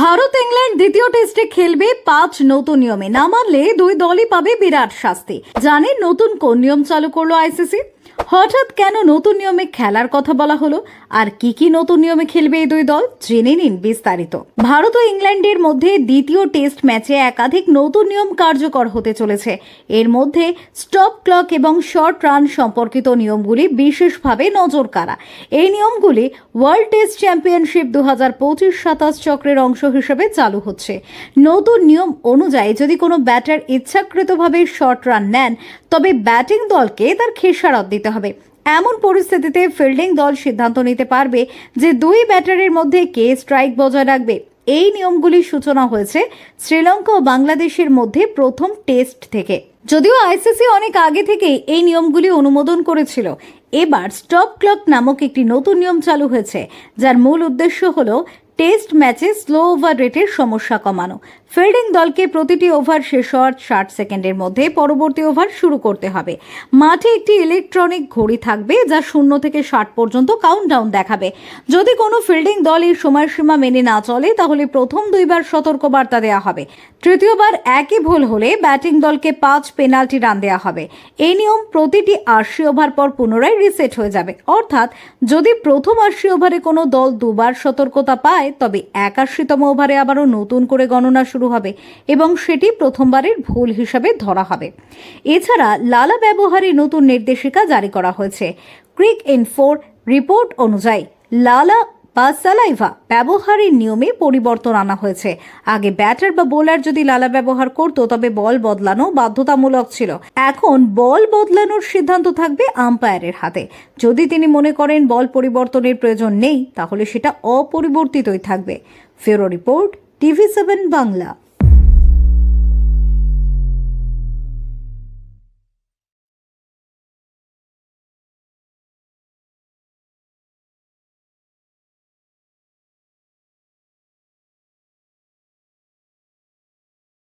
Bharat England দ্বিতীয় টেস্টে খেলবে 5 নতুন নিয়মে। না মানলে দুই দলই পাবে বিরাট শাস্তি। জানেন নতুন কোন নিয়ম চালু করলো আইসিসি? হঠাৎ কেন নতুন নিয়মে খেলার কথা বলা হলো আর কি নতুন নিয়মে খেলবে এই দুই দল জেনে নিন বিস্তারিত। ভারত ও ইংল্যান্ডের মধ্যে দ্বিতীয় টেস্ট ম্যাচে একাধিক নতুন নিয়ম কার্যকর হতে চলেছে। এর মধ্যে স্টপ ক্লক এবং শর্ট রান সম্পর্কিত নিয়মগুলি বিশেষভাবে নজর কাড়া। এই নিয়মগুলি ওয়ার্ল্ড টেস্ট চ্যাম্পিয়নশিপ 2025-27 চক্রের অংশ হিসেবে চালু হচ্ছে। নতুন নিয়ম অনুযায়ী যদি কোনো ব্যাটার ইচ্ছাকৃতভাবে শর্ট রান নেন তবে ব্যাটিং দলকে তার খেসারত দিতে হবে। এমন পরিস্থিতিতে ফিল্ডিং দল সিদ্ধান্ত নিতে পারবে যে দুই ব্যাটারের মধ্যে কে স্ট্রাইক বজায় রাখবে। এই নিয়মগুলির সূচনা হয়েছে শ্রীলঙ্কা ও বাংলাদেশের মধ্যে প্রথম টেস্ট থেকে। যদিও আইসিসি অনেক আগে থেকেই এই নিয়মগুলি অনুমোদন করেছিল, এবার স্টপ ক্লক নামক একটি নতুন নিয়ম চালু হয়েছে, যার মূল উদ্দেশ্য হলো টেস্ট ম্যাচে স্লো ওভার রেটের সমস্যা কমানো। ফিল্ডিং দলকে প্রতিটি ওভার শেষ হওয়ার 60 সেকেন্ডের মধ্যে পরবর্তী ওভার শুরু করতে হবে। মাঠে একটি ইলেকট্রনিক ঘড়ি থাকবে যা 0 থেকে 60 পর্যন্ত কাউন্টডাউন দেখাবে। যদি কোনো ফিল্ডিং দল এই সময়সীমা মেনে না চলে তাহলে প্রথম দুইবার সতর্কবার্তা দেওয়া হবে। তৃতীয়বার একই ভুল হলে ব্যাটিং দলকে 5 পেনাল্টি রান দেওয়া হবে। এই নিয়ম প্রতিটি 80 ওভার পর পুনরায় রিসেট হয়ে যাবে। অর্থাৎ যদি প্রথম 80 ওভারে কোনো দল দুবার সতর্কতা পায় তবে 81তম ওভারে আবারও নতুন করে গণনা শুরু হবে এবং সেটি প্রথমবারের ভুল হিসাবে ধরা হবে। এছাড়া লালা ব্যবহারে নতুন নির্দেশিকা জারি করা হয়েছে। ক্রিক ইনফোর রিপোর্ট অনুযায়ী লালা বা সালাইভা ব্যবহারের নিয়মে পরিবর্তন আনা হয়েছে। আগে ব্যাটার বা বোলার যদি লালা ব্যবহার করত তবে বল বদলানো বাধ্যতামূলক ছিল। এখন বল বদলানোর সিদ্ধান্ত থাকবে আম্পায়ারের হাতে। যদি তিনি মনে করেন বল পরিবর্তনের প্রয়োজন নেই তাহলে সেটা অপরিবর্তিতই থাকবে। ফেরো রিপোর্ট, TV7 বাংলা।